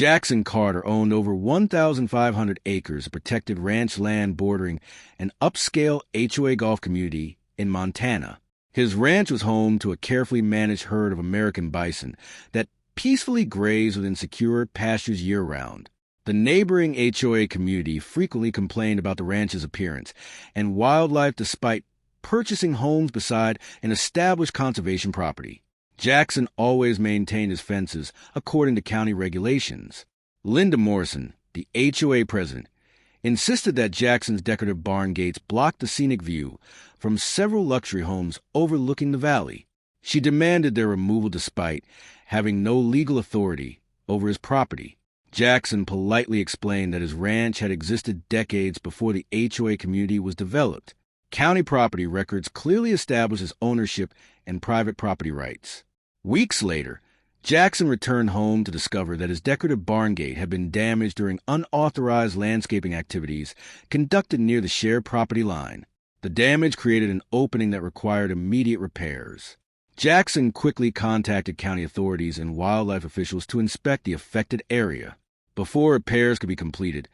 Jackson Carter owned over 1,500 acres of protected ranch land bordering an upscale HOA golf community in Montana. His ranch was home to a carefully managed herd of American bison that peacefully grazed within secure pastures year-round. The neighboring HOA community frequently complained about the ranch's appearance and wildlife despite purchasing homes beside an established conservation property. Jackson always maintained his fences according to county regulations. Linda Morrison, the HOA president, insisted that Jackson's decorative barn gates blocked the scenic view from several luxury homes overlooking the valley. She demanded their removal despite having no legal authority over his property. Jackson politely explained that his ranch had existed decades before the HOA community was developed. County property records clearly established his ownership and private property rights. Weeks later, Jackson returned home to discover that his decorative barn gate had been damaged during unauthorized landscaping activities conducted near the shared property line. The damage created an opening that required immediate repairs. Jackson quickly contacted county authorities and wildlife officials to inspect the affected area. Before repairs could be completed,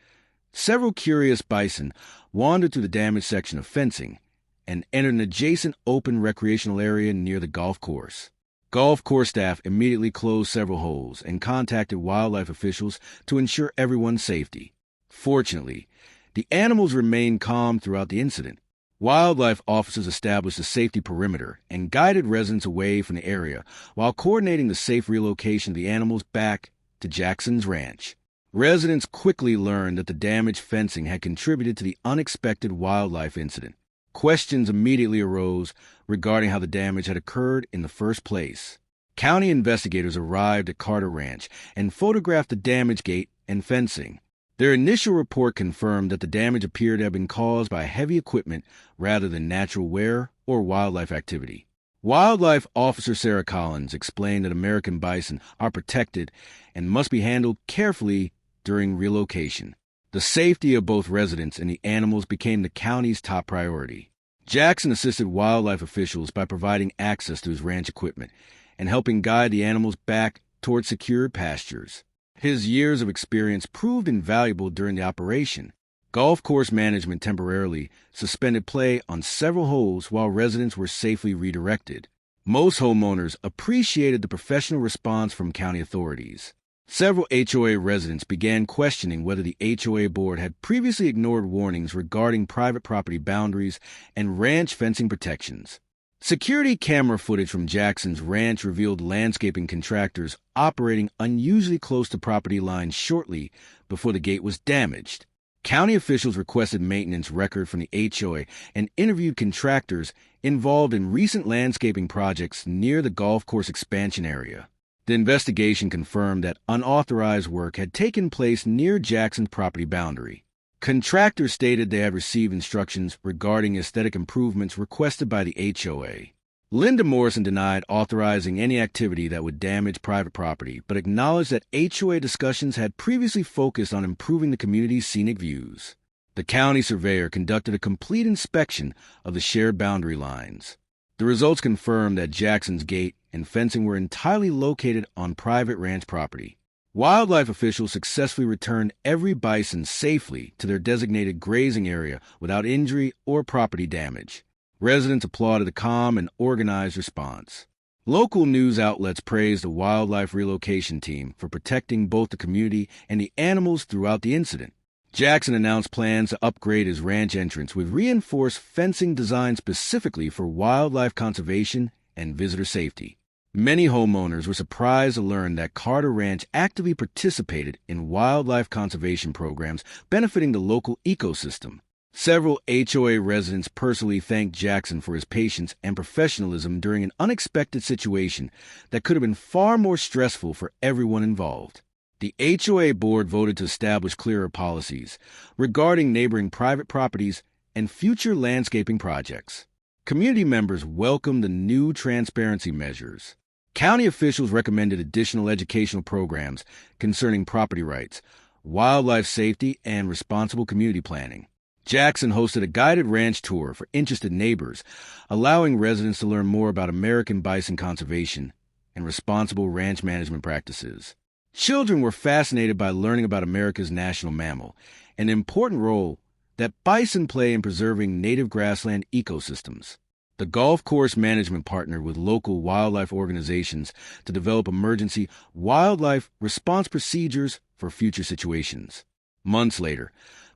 several curious bison wandered through the damaged section of fencing and entered an adjacent open recreational area near the golf course. Golf course staff immediately closed several holes and contacted wildlife officials to ensure everyone's safety. Fortunately, the animals remained calm throughout the incident. Wildlife officers established a safety perimeter and guided residents away from the area while coordinating the safe relocation of the animals back to Jackson's ranch. Residents quickly learned that the damaged fencing had contributed to the unexpected wildlife incident. Questions immediately arose regarding how the damage had occurred in the first place. County investigators arrived at Carter Ranch and photographed the damaged gate and fencing. Their initial report confirmed that the damage appeared to have been caused by heavy equipment rather than natural wear or wildlife activity. Wildlife Officer Sarah Collins explained that American bison are protected and must be handled carefully during relocation. The safety of both residents and the animals became the county's top priority. Jackson assisted wildlife officials by providing access to his ranch equipment and helping guide the animals back toward secure pastures. His years of experience proved invaluable during the operation. Golf course management temporarily suspended play on several holes while residents were safely redirected. Most homeowners appreciated the professional response from county authorities. Several HOA residents began questioning whether the HOA board had previously ignored warnings regarding private property boundaries and ranch fencing protections. Security camera footage from Jackson's ranch revealed landscaping contractors operating unusually close to property lines shortly before the gate was damaged. County officials requested maintenance record from the HOA and interviewed contractors involved in recent landscaping projects near the golf course expansion area. The investigation confirmed that unauthorized work had taken place near Jackson's property boundary. Contractors stated they had received instructions regarding aesthetic improvements requested by the HOA. Linda Morrison denied authorizing any activity that would damage private property, but acknowledged that HOA discussions had previously focused on improving the community's scenic views. The county surveyor conducted a complete inspection of the shared boundary lines. The results confirmed that Jackson's gate and fencing were entirely located on private ranch property. Wildlife officials successfully returned every bison safely to their designated grazing area without injury or property damage. Residents applauded the calm and organized response. Local news outlets praised the wildlife relocation team for protecting both the community and the animals throughout the incident. Jackson announced plans to upgrade his ranch entrance with reinforced fencing designed specifically for wildlife conservation and visitor safety. Many homeowners were surprised to learn that Carter Ranch actively participated in wildlife conservation programs benefiting the local ecosystem. Several HOA residents personally thanked Jackson for his patience and professionalism during an unexpected situation that could have been far more stressful for everyone involved. The HOA board voted to establish clearer policies regarding neighboring private properties and future landscaping projects. Community members welcomed the new transparency measures. County officials recommended additional educational programs concerning property rights, wildlife safety, and responsible community planning. Jackson hosted a guided ranch tour for interested neighbors, allowing residents to learn more about American bison conservation and responsible ranch management practices. Children were fascinated by learning about America's national mammal, an important role that bison play in preserving native grassland ecosystems. The golf course management partnered with local wildlife organizations to develop emergency wildlife response procedures for future situations. Months later,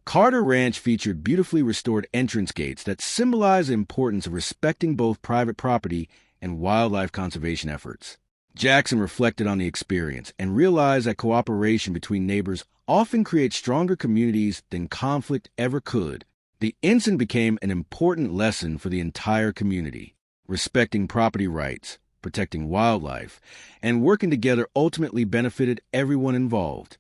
Carter Ranch featured beautifully restored entrance gates that symbolize the importance of respecting both private property and wildlife conservation efforts. Jackson reflected on the experience and realized that cooperation between neighbors often creates stronger communities than conflict ever could. The incident became an important lesson for the entire community. Respecting property rights, protecting wildlife, and working together ultimately benefited everyone involved.